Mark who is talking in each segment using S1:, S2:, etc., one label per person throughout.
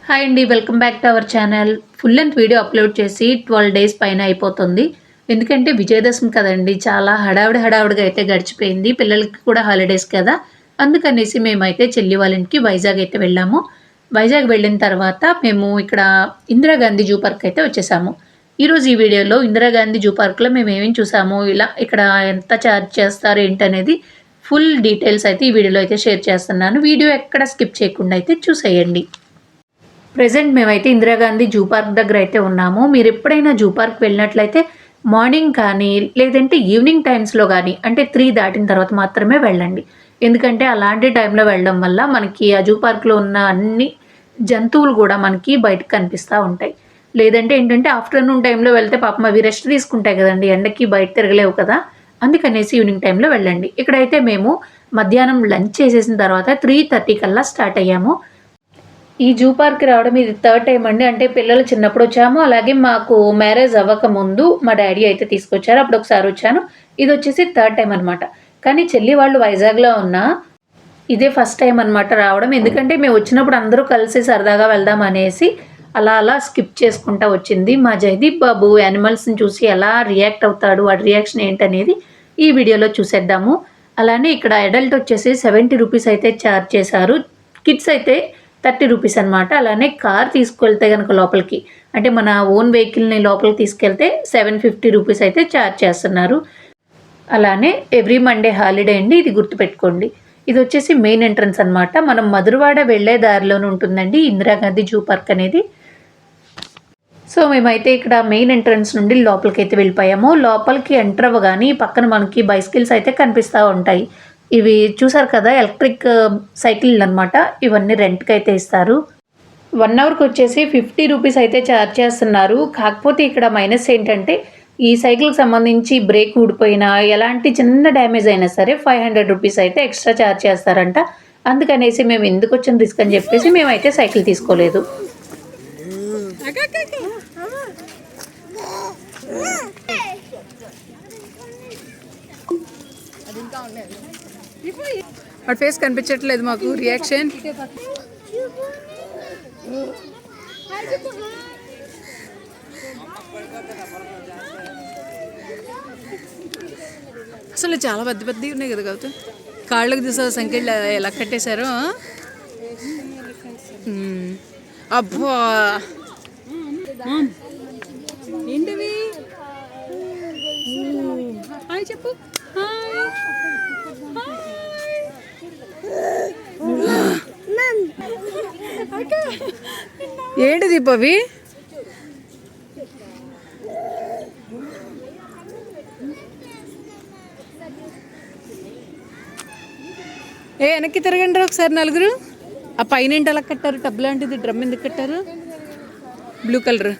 S1: Hi అండి, welcome back to our channel. Full length video upload చేసి 12 days పైన అయిపోతుంది. ఎందుకంటే విజయదశమి కదండి, చాలా హడావుడిగా అయితే గడిచిపోయింది. పిల్లలకి కూడా హాలిడేస్ కదా, అందుకనేసి మేమైతే చెల్లి వాళ్ళ ఇంటికి వైజాగ్ అయితే వెళ్ళాము. వైజాగ్ వెళ్ళిన తర్వాత మేము ఇక్కడ ఇందిరాగాంధీ జూ పార్క్ అయితే వచ్చేసాము. ఈరోజు ఈ వీడియోలో ఇందిరాగాంధీ జూ పార్క్లో మేము ఏమేమి చూసాము, ఇలా ఇక్కడ ఎంత ఛార్జ్ చేస్తారు ఏంటనేది ఫుల్ డీటెయిల్స్ అయితే ఈ వీడియోలో అయితే షేర్ చేస్తున్నాను. వీడియో ఎక్కడ స్కిప్ చేయకుండా అయితే చూసేయండి. ప్రెజెంట్ మేమైతే ఇందిరాగాంధీ జూ పార్క్ దగ్గర అయితే ఉన్నాము. మీరు ఎప్పుడైనా జూ పార్క్ వెళ్ళినట్లయితే మార్నింగ్ కానీ లేదంటే ఈవినింగ్ టైమ్స్లో కానీ, అంటే 3 దాటిన తర్వాత మాత్రమే వెళ్ళండి. ఎందుకంటే అలాంటి టైంలో వెళ్ళడం వల్ల మనకి ఆ జూ పార్క్లో ఉన్న అన్ని జంతువులు కూడా మనకి బయటకు కనిపిస్తూ ఉంటాయి. లేదంటే ఏంటంటే ఆఫ్టర్నూన్ టైంలో వెళ్తే పాపం అవి రెస్ట్ తీసుకుంటాయి కదండి, ఎండకి బయట తిరగలేవు కదా, అందుకనేసి ఈవినింగ్ టైంలో వెళ్ళండి. ఇక్కడైతే మేము మధ్యాహ్నం లంచ్ చేసేసిన తర్వాత 3:30 కల్లా స్టార్ట్ అయ్యాము. ఈ జూ పార్క్‌కి రావడం ఇది థర్డ్ టైమ్ అండి. అంటే పిల్లలు చిన్నప్పుడు వచ్చాము. అలాగే మాకు మ్యారేజ్ అవ్వకముందు మా డ్యాడీ అయితే తీసుకొచ్చారు. అప్పుడు ఒకసారి వచ్చాను. ఇదొచ్చేసి థర్డ్ టైమ్ అనమాట. కానీ చెల్లి వాళ్ళు వైజాగ్‌లో ఉన్నా ఇదే ఫస్ట్ టైం అనమాట రావడం. ఎందుకంటే మేము వచ్చినప్పుడు అందరూ కలిసి సరదాగా వెళ్దాం అనేసి అలా స్కిప్ చేసుకుంటా వచ్చింది. మా జయదీప్ బాబు యానిమల్స్‌ని చూసి ఎలా రియాక్ట్ అవుతాడు, వాడి రియాక్షన్ ఏంటనేది ఈ వీడియోలో చూసేద్దాము. అలానే ఇక్కడ అడల్ట్ వచ్చేసి 70 రూపీస్ అయితే ఛార్జ్ చేశారు. కిడ్స్ అయితే 30 రూపీస్ అనమాట. అలానే కార్ తీసుకెళ్తే కనుక లోపలికి, అంటే మన ఓన్ వెహికల్ని లోపలికి తీసుకెళ్తే 750 రూపీస్ అయితే ఛార్జ్ చేస్తున్నారు. అలానే ఎవ్రీ మండే హాలిడే అండి, ఇది గుర్తుపెట్టుకోండి. ఇది వచ్చేసి మెయిన్ ఎంట్రన్స్ అనమాట. మనం మధురవాడ వెళ్ళే దారిలోనే ఉంటుందండి ఇందిరాగాంధీ జూ పార్క్ అనేది. సో మేమైతే ఇక్కడ మెయిన్ ఎంట్రన్స్ నుండి లోపలికి అయితే వెళ్ళిపోయాము. లోపలికి ఎంటర్ అవ్వగానే పక్కన మనకి బైసికల్స్ అయితే కనిపిస్తూ ఉంటాయి. ఇవి చూసారు కదా, ఎలక్ట్రిక్ సైకిల్ అనమాట. ఇవన్నీ రెంట్కి అయితే ఇస్తారు. 1 అవర్కి వచ్చేసి 50 రూపీస్ అయితే ఛార్జ్ చేస్తున్నారు. కాకపోతే ఇక్కడ మైనస్ ఏంటంటే ఈ సైకిల్కి సంబంధించి బ్రేక్ ఊడిపోయినా ఎలాంటి చిన్న డ్యామేజ్ అయినా సరే 500 రూపీస్ అయితే ఎక్స్ట్రా ఛార్జ్ చేస్తారంట. అందుకనేసి మేము ఎందుకు వచ్చిన రిస్క్ అని చెప్పేసి మేమైతే సైకిల్ తీసుకోలేదు.
S2: వాడి ఫేస్ కనిపించట్లేదు మాకు, రియాక్షన్. అసలు చాలా పెద్దవి ఉన్నాయి కదా గౌతమ్. కాళ్ళకు తీసే సంఖ్యలు ఎలా కట్టేశారు. అబ్బా ఏంటివి, హాయ్ చెప్పు. ఏంటి దీపవి, వెనక్కి తిరగండి ఒకసారి నలుగురు. ఆ పైన ఏంటి అలా కట్టారు, టబ్ లాంటిది, డ్రమ్ ఎందుకు కట్టారు, బ్లూ కలర్.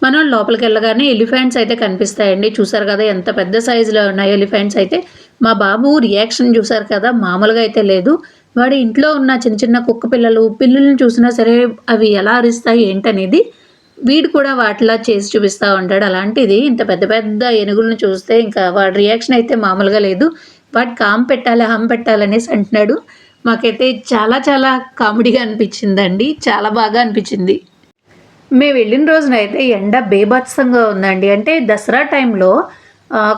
S1: మనం లోపలికి వెళ్ళగానే ఎలిఫెంట్స్ అయితే కనిపిస్తాయండి. చూసారు కదా ఎంత పెద్ద సైజులో ఉన్నాయి ఎలిఫెంట్స్ అయితే. మా బాబు రియాక్షన్ చూసారు కదా, మామూలుగా అయితే లేదు. వాడి ఇంట్లో ఉన్న చిన్న కుక్క పిల్లల్ని చూసినా సరే అవి ఎలా అరుస్తాయి ఏంటనేది వీడు కూడా వాటిలా చేసి చూపిస్తూ ఉంటాడు. అలాంటిది ఇంత పెద్ద ఏనుగులను చూస్తే ఇంకా వాడి రియాక్షన్ అయితే మామూలుగా లేదు. వాటికి హామ్ పెట్టాలనేసి అంటున్నాడు. మాకైతే చాలా కామెడీగా అనిపించిందండి, చాలా బాగా అనిపించింది. మేము వెళ్ళిన రోజున అయితే ఎండ బేభత్సంగా ఉందండి. అంటే దసరా టైంలో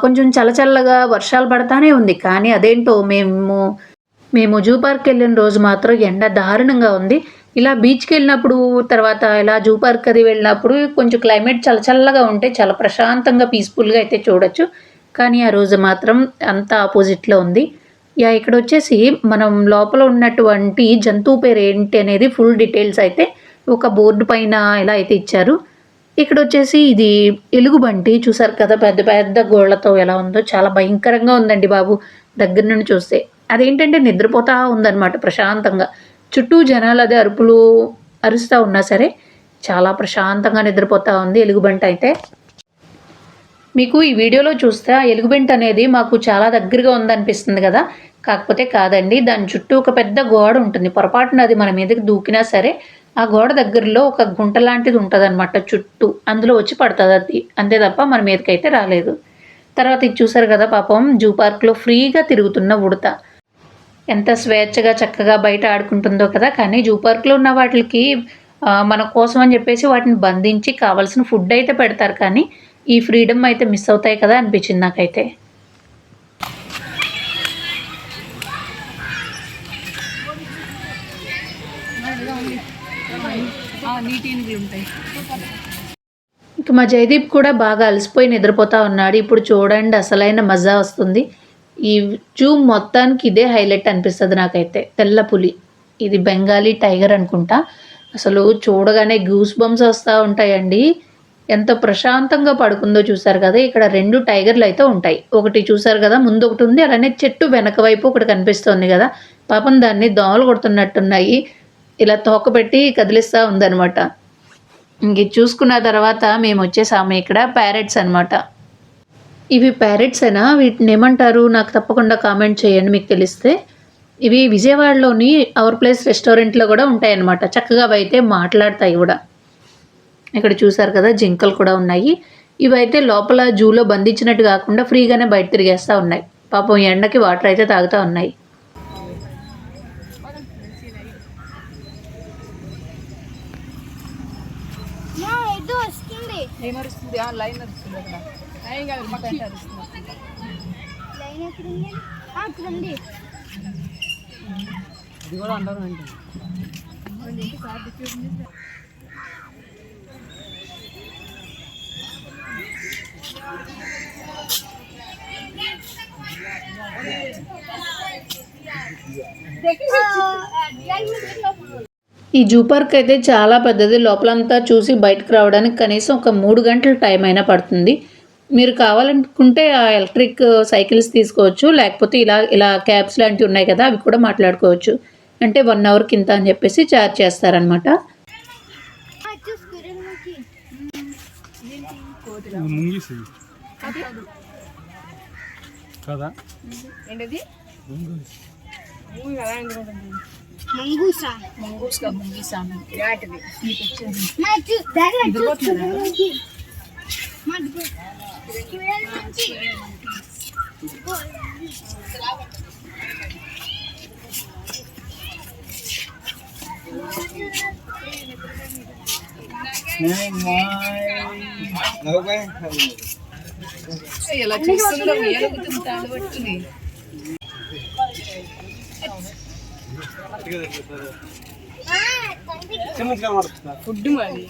S1: కొంచెం చల్లగా వర్షాలు పడతానే ఉంది. కానీ అదేంటో మేము జూ పార్క్ వెళ్ళిన రోజు మాత్రం ఎండ దారుణంగా ఉంది. ఇలా బీచ్కి వెళ్ళినప్పుడు, తర్వాత ఇలా జూ పార్క్ అది వెళ్ళినప్పుడు కొంచెం క్లైమేట్ చల్లగా ఉంటే చాలా ప్రశాంతంగా పీస్ఫుల్గా అయితే చూడొచ్చు. కానీ ఆ రోజు మాత్రం అంత ఆపోజిట్లో ఉంది. ఇక్కడ వచ్చేసి మనం లోపల ఉన్నటువంటి జంతువు పేరు ఏంటి అనేది ఫుల్ డీటెయిల్స్ అయితే ఒక బోర్డు పైన ఇలా అయితే ఇచ్చారు. ఇక్కడ వచ్చేసి ఇది ఎలుగుబంటి, చూసారు కదా పెద్ద గోళ్లతో ఎలా ఉందో, చాలా భయంకరంగా ఉందండి బాబు దగ్గర నుండి చూస్తే. అదేంటంటే నిద్రపోతా ఉందన్నమాట ప్రశాంతంగా. చుట్టూ జనాలు అదే అరుస్తూ ఉన్నా సరే చాలా ప్రశాంతంగా నిద్రపోతూ ఉంది ఎలుగుబంటి అయితే. మీకు ఈ వీడియోలో చూస్తే ఆ ఎలుగుబంటి అనేది మాకు చాలా దగ్గరగా ఉందనిపిస్తుంది కదా, కాకపోతే కాదండి. దాని చుట్టూ ఒక పెద్ద గోడ ఉంటుంది. పొరపాటున అది మన మీదకి దూకినా సరే ఆ గోడ దగ్గరలో ఒక గుంట లాంటిది ఉంటుంది అనమాట చుట్టూ, అందులో వచ్చి పడుతుంది అది, అంతే తప్ప మన మీదకైతే రాలేదు. తర్వాత ఇది చూసారు కదా పాపం జూ పార్క్లో ఫ్రీగా తిరుగుతున్న ఉడత. ఎంత స్వేచ్ఛగా చక్కగా బయట ఆడుకుంటుందో కదా. కానీ జూ పార్క్లో ఉన్న వాటికి మన కోసం అని చెప్పేసి వాటిని బంధించి కావాల్సిన ఫుడ్ అయితే పెడతారు, కానీ ఈ ఫ్రీడమ్ అయితే మిస్ అవుతాయి కదా అనిపించింది నాకైతే. ఇక మా జయదీప్ కూడా బాగా అలసిపోయి నిద్రపోతా ఉన్నాడు. ఇప్పుడు చూడండి అసలైన మజా వస్తుంది. ఈ జూ మొత్తానికి ఇదే హైలైట్ అనిపిస్తుంది నాకైతే. తెల్ల పులి, ఇది బెంగాలీ టైగర్ అనుకుంటా. అసలు చూడగానే గూస్ బంప్స్ వస్తూ ఉంటాయండి. ఎంత ప్రశాంతంగా పడుకుందో చూసారు కదా. ఇక్కడ 2 టైగర్లు అయితే ఉంటాయి. ఒకటి చూసారు కదా ముందు ఒకటి ఉంది, అలానే చెట్టు వెనక వైపు ఒకటి కనిపిస్తుంది కదా. పాపం దాన్ని దోమలు కొడుతున్నట్టున్నాయి. ఇలా తోక పెట్టి కదిలిస్తూ ఉందనమాట. ఇంక చూసుకున్న తర్వాత మేము వచ్చేసాము. ఇక్కడ ప్యారెట్స్ అనమాట. ఇవి ప్యారెట్సేనా, వీటిని ఏమంటారు నాకు తప్పకుండా కామెంట్ చేయండి మీకు తెలిస్తే. ఇవి విజయవాడలోని అవర్ ప్లేస్ రెస్టారెంట్లో కూడా ఉంటాయన్నమాట. చక్కగా అవి అయితే మాట్లాడతాయి కూడా. ఇక్కడ చూసారు కదా జింకలు కూడా ఉన్నాయి. ఇవైతే లోపల జూలో బంధించినట్టు కాకుండా ఫ్రీగానే బయట తిరిగేస్తూ ఉన్నాయి. పాపం ఎండకి వాటర్ అయితే తాగుతూ ఉన్నాయి. ఈ జూ పార్క్ అయితే చాలా పెద్దది. లోపలంతా చూసి బయటకు రావడానికి కనీసం ఒక 3 గంటల టైం అయినా పడుతుంది. మీరు కావాలనుకుంటే ఆ ఎలక్ట్రిక్ సైకిల్స్ తీసుకోవచ్చు, లేకపోతే ఇలా క్యాబ్స్ లాంటివి ఉన్నాయి కదా అవి కూడా మాట్లాడుకోవచ్చు. అంటే 1 అవర్కి ఇంత అని చెప్పేసి ఛార్జ్ చేస్తారనమాట. ఎలా చూస్తుందో పట్టుకుని ఫుడ్ మరి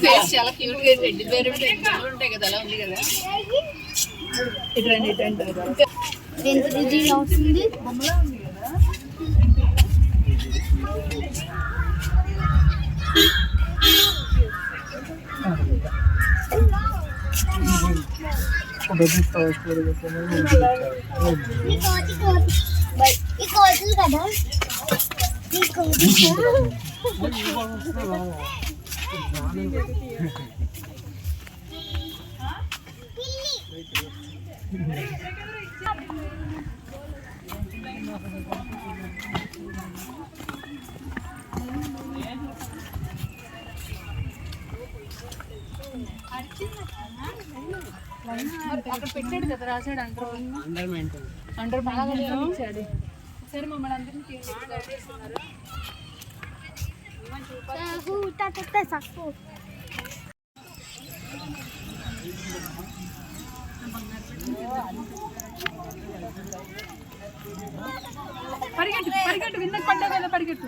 S1: ఫేస్ చాలా క్యూట్ గా రెడ్ వేరే ఉంటాయి కదా అలా ఉంది కదా. ఇటు అవుతుంది బొమ్మలా ఉంది కదా. అక్కడ పెట్టాడు కదా రాశాడు అండర్ బాగా ఇచ్చాడు. సరే మమ్మల్ని అందరినీ తీసుకున్నారు. పరిగెట్టు పరిగెట్టు విన్నకు పడ్డా కదా పరిగెట్టు.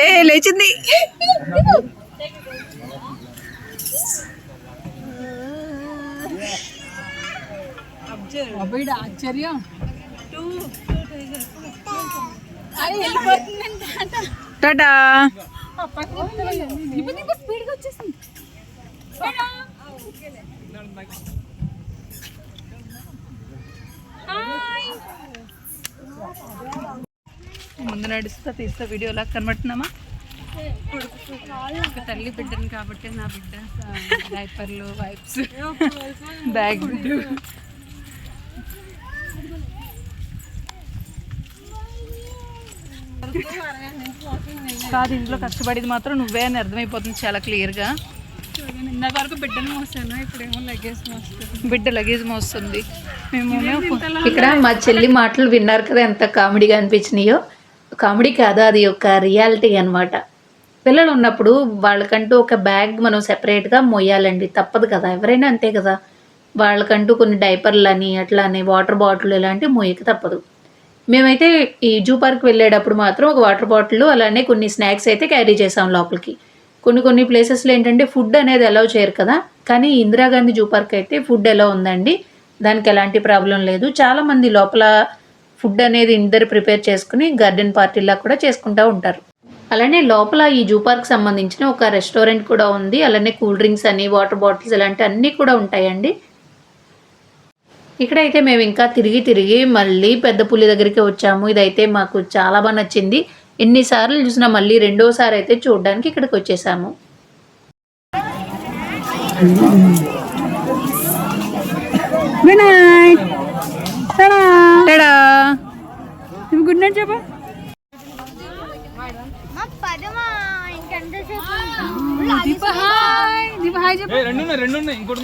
S1: ఏ లేచింది. ఆశ్చర్యం. టాటా. స్పీడ్గా వచ్చేసింది.
S2: ముందు నడుస్తా తీస్తా వీడియో ఎలా కనబడుతున్నామా? ఒక తల్లి బిడ్డను కాబట్టి నా బిడ్డ డైపర్లు, వైప్స్, బ్యాగ్. కాదు, ఇంట్లో కష్టపడేది మాత్రం నువ్వే అని అర్థమైపోతుంది చాలా క్లియర్గా. ఇందాక వరకు బిడ్డను మోసాను, ఇప్పుడేమో లగేజ్ మోస్తుంది. బిడ్డ లగేజ్ మోస్తుంది.
S1: ఇక్కడ మా చెల్లి మాటలు విన్నారు కదా, ఎంత కామెడీగా అనిపించినాయో. కామెడీ కాదు, అది ఒక రియాలిటీ అన్నమాట. పిల్లలు ఉన్నప్పుడు వాళ్ళకంటూ ఒక బ్యాగ్ మనం సెపరేట్గా మొయ్యాలండి, తప్పదు కదా, ఎవరైనా అంతే కదా. వాళ్ళకంటూ కొన్ని డైపర్లు అని అట్లానే వాటర్ బాటిల్ ఇలాంటివి మొయ్యక తప్పదు. మేమైతే ఈ జూ పార్క్ వెళ్ళేటప్పుడు మాత్రం ఒక వాటర్ బాటిల్ అలానే కొన్ని స్నాక్స్ అయితే క్యారీ చేసాం లోపలికి. కొన్ని ప్లేసెస్లో ఏంటంటే ఫుడ్ అనేది అలౌ చేయరు కదా, కానీ ఇందిరాగాంధీ జూ పార్క్ అయితే ఫుడ్ ఎలా ఉందండి, దానికి ఎలాంటి ప్రాబ్లం లేదు. చాలామంది లోపల ఫుడ్ అనేది ఇందరు ప్రిపేర్ చేసుకుని గార్డెన్ పార్టీలా కూడా చేసుకుంటూ ఉంటారు. అలానే లోపల ఈ జూ పార్క్ సంబంధించిన ఒక రెస్టారెంట్ కూడా ఉంది. అలానే కూల్ డ్రింక్స్ అని, వాటర్ బాటిల్స్ ఇలాంటి అన్నీ కూడా ఉంటాయండి. ఇక్కడైతే మేము ఇంకా తిరిగి మళ్ళీ పెద్ద పులి దగ్గరికి వచ్చాము. ఇదైతే మాకు చాలా బాగా నచ్చింది. ఎన్నిసార్లు చూసినా మళ్ళీ రెండోసారి అయితే చూడడానికి ఇక్కడికి వచ్చేసాము.
S2: గుడ్ నైట్ చెప్పా.
S3: రెండు ఉన్నాయి ఇంకోటి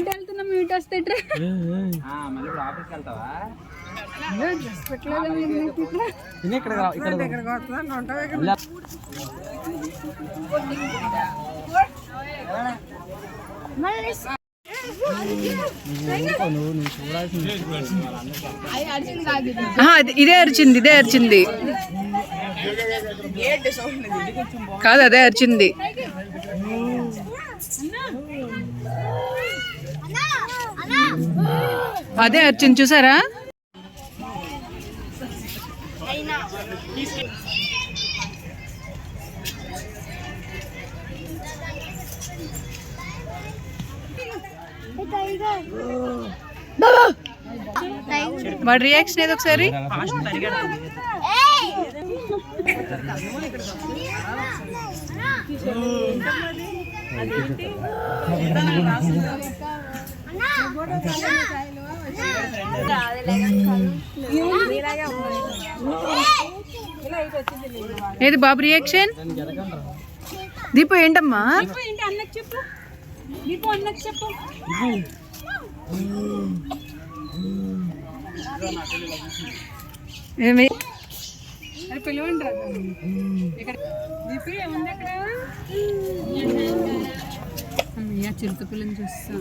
S2: వెళ్తున్నా మీట్ వస్తే ఇదే అరిచింది కాదు, అదే అరిచింది. అదే అరిచింది, చూసారా? వాడి రియాక్షన్ ఏదో ఒకసారి. ఏది బాబు రియాక్షన్? దీపు ఏంటమ్మా? ఏమి పిలవండి రా. దీపు ఏముంది అక్కడ? అమ్మయ్య, చిరుత పిల్లని చూస్తా.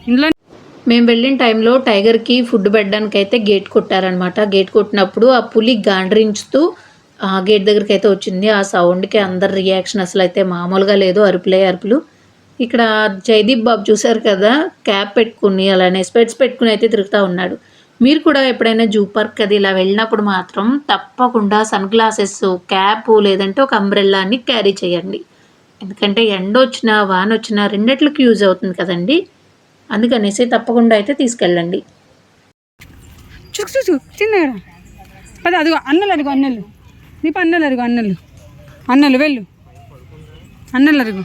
S2: ఇందులో
S1: మేము వెళ్ళిన టైంలో టైగర్కి ఫుడ్ పెట్టడానికి అయితే గేట్ కొట్టారనమాట. గేట్ కొట్టినప్పుడు ఆ పులి గాండ్రించుతూ ఆ గేట్ దగ్గరికి అయితే వచ్చింది. ఆ సౌండ్కి అందరి రియాక్షన్ అసలు అయితే మామూలుగా లేదు, అరుపులు. ఇక్కడ జయదీప్ బాబు చూసారు కదా, క్యాప్ పెట్టుకుని అలానే స్పెట్స్ పెట్టుకుని అయితే తిరుగుతూ ఉన్నాడు. మీరు కూడా ఎప్పుడైనా జూ పార్క్ అది ఇలా వెళ్ళినప్పుడు మాత్రం తప్పకుండా సన్ గ్లాసెస్, క్యాప్ లేదంటే ఒక అంబ్రెల్లాని క్యారీ చేయండి. ఎందుకంటే ఎండ వచ్చినా వాన వచ్చినా రెండిట్లకి యూజ్ అవుతుంది కదండి, అందుకనేసి తప్పకుండా అయితే తీసుకెళ్ళండి.
S2: చూసు చిన్నగా పద, అదిగో అన్నలు, అదిగో అన్నలు. దీప అన్నలు, అదిగో అన్నలు వెళ్ళు, అన్నలు అదిగో.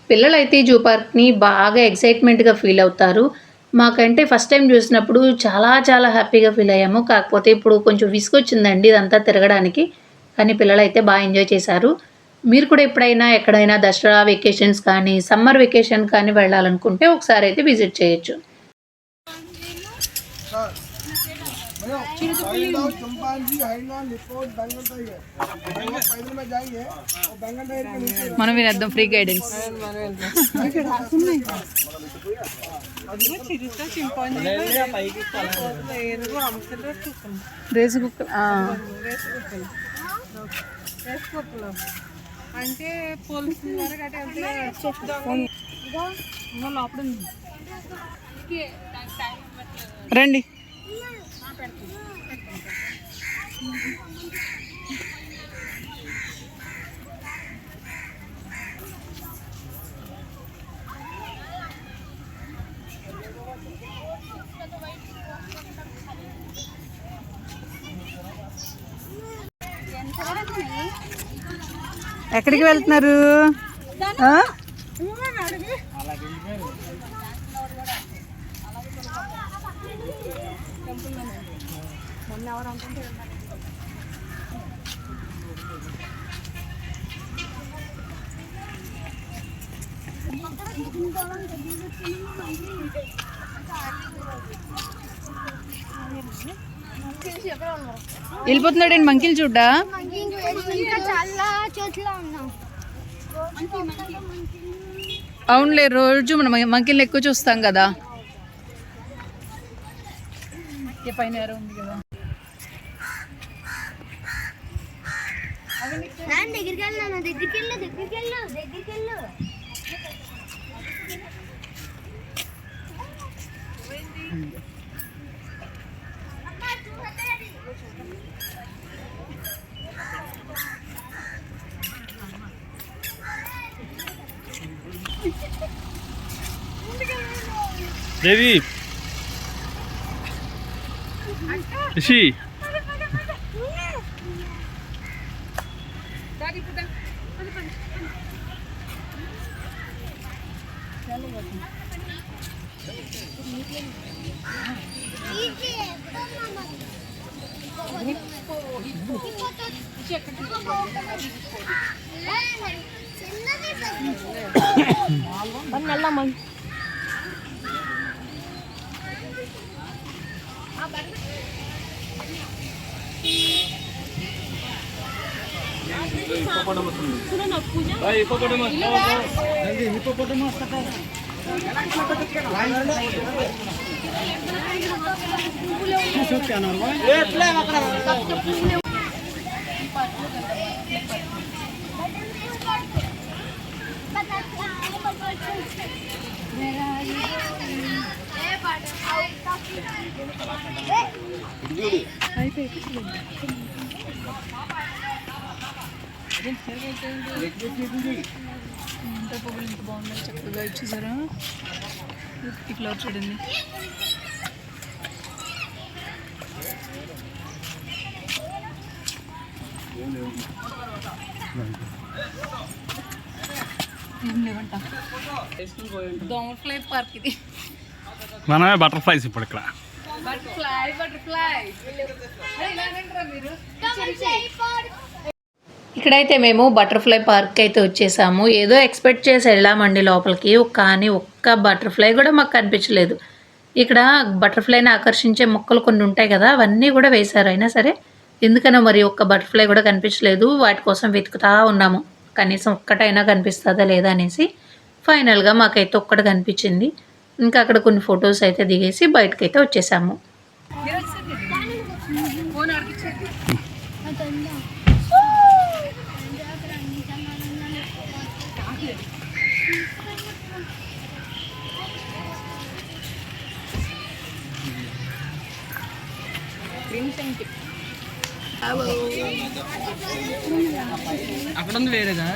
S1: పిల్లలైతే జూ పార్క్ని బాగా ఎక్సైట్మెంట్గా ఫీల్ అవుతారు. మాకంటే ఫస్ట్ టైం చూసినప్పుడు చాలా హ్యాపీగా ఫీల్ అయ్యాము. కాకపోతే ఇప్పుడు కొంచెం విసుగొచ్చిందండి ఇదంతా తిరగడానికి. కానీ పిల్లలు అయితే బాగా ఎంజాయ్ చేశారు. మీరు కూడా ఎప్పుడైనా ఎక్కడైనా దసరా వెకేషన్స్ కానీ సమ్మర్ వెకేషన్ కానీ వెళ్ళాలనుకుంటే ఒకసారి అయితే విజిట్ చేయొచ్చు.
S2: మనం వినేద్దాం ఫ్రీ గైడెన్స్. రేసు కుక్కలు అంటే పోలీసు రండి. ఎక్కడికి వెళ్తున్నారు? వెళ్ళిపోతున్నాడండి మంకీలు చూడ్డా. అవునులే, రోజు మనం మంకీలు ఎక్కువ చూస్తాం కదా. పైన ఉంది కదా.
S3: దేవి రిషి ఎంత బాగుందో చక్కగా ఇచ్చేసారా. ఇట్లా చూడండి. ఏం లేవంట. దోమఫ్లై పార్క్ ఇది. మనమే బటర్ఫ్లైస్ ఇప్పుడు ఇక్కడ.
S1: ఇక్కడైతే మేము బటర్ఫ్లై పార్క్ అయితే వచ్చేసాము. ఏదో ఎక్స్పెక్ట్ చేసి వెళ్ళామండి లోపలికి, కానీ ఒక్క బటర్ఫ్లై కూడా మాకు కనిపించలేదు. ఇక్కడ బటర్ఫ్లైని ఆకర్షించే మొక్కలు కొన్ని ఉంటాయి కదా, అవన్నీ కూడా వేశారు. అయినా సరే ఎందుకనో మరి ఒక్క బటర్ఫ్లై కూడా కనిపించలేదు. వాటి కోసం వెతుకుతా ఉన్నాము, కనీసం ఒక్కటైనా కనిపిస్తుందా లేదా అనేసి. ఫైనల్గా మాకైతే ఒక్కటి కనిపించింది. ఇంకా అక్కడ కొన్ని ఫొటోస్ అయితే దిగేసి బయటకైతే వచ్చేసాము.
S3: అక్కడ ఉంది వేరేగా.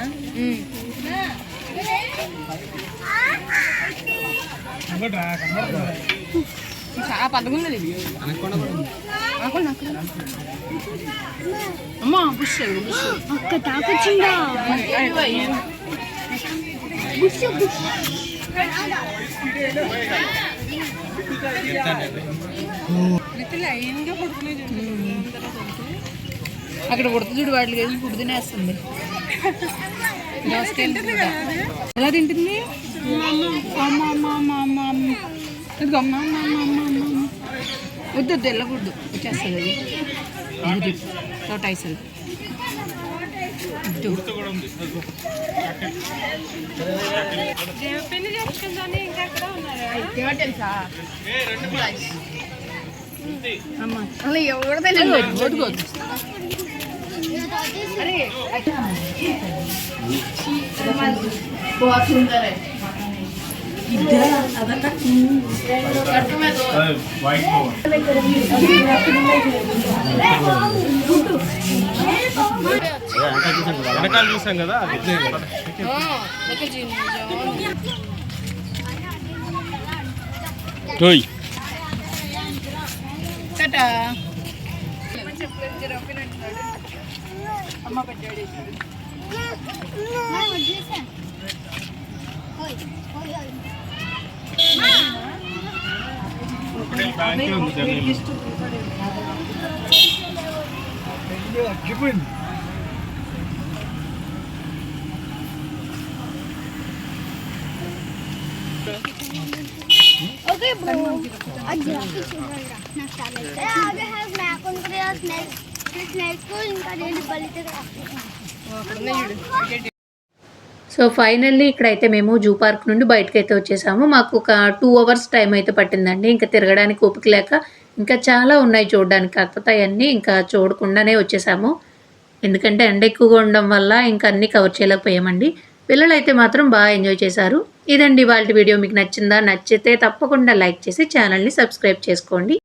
S2: చాలా పదకొంది అమ్మా. బుష్ అక్క తాకొచ్చిందా? అక్కడ ఉడత చూడు వాటికి వేసి ఫుడ్ తినేస్తుంది. దోసకాయలు కూడా ఎలా తింటుంది? వద్దు వద్దు వెళ్ళకూడదు, వచ్చేస్తుంది అది తోటాయిసలు. తెలుసా बहुत सुंदर है इधर
S3: వెనకాల చూసాం కదా
S2: टाटा అమ్మ పెట్టాడు.
S4: Okay, bro. आगे है मैं कौन करेगा स्नैक्स को इनका डेली पलटे
S1: సో ఫైనల్లీ ఇక్కడైతే మేము జూ పార్క్ నుండి బయటకు అయితే వచ్చేసాము. మాకు ఒక 2 అవర్స్ టైం అయితే పట్టిందండి. ఇంకా తిరగడానికి ఓపిక లేక ఇంకా చాలా ఉన్నాయి చూడడానికి, కాకపోతే అవన్నీ ఇంకా చూడకుండానే వచ్చేసాము. ఎందుకంటే ఎండ ఎక్కువగా ఉండడం వల్ల ఇంకా అన్నీ కవర్ చేయలేకపోయామండి. పిల్లలు అయితే మాత్రం బాగా ఎంజాయ్ చేశారు. ఇదండి వాళ్ళ వీడియో. మీకు నచ్చిందా? నచ్చితే తప్పకుండా లైక్ చేసి ఛానల్ని సబ్స్క్రైబ్ చేసుకోండి.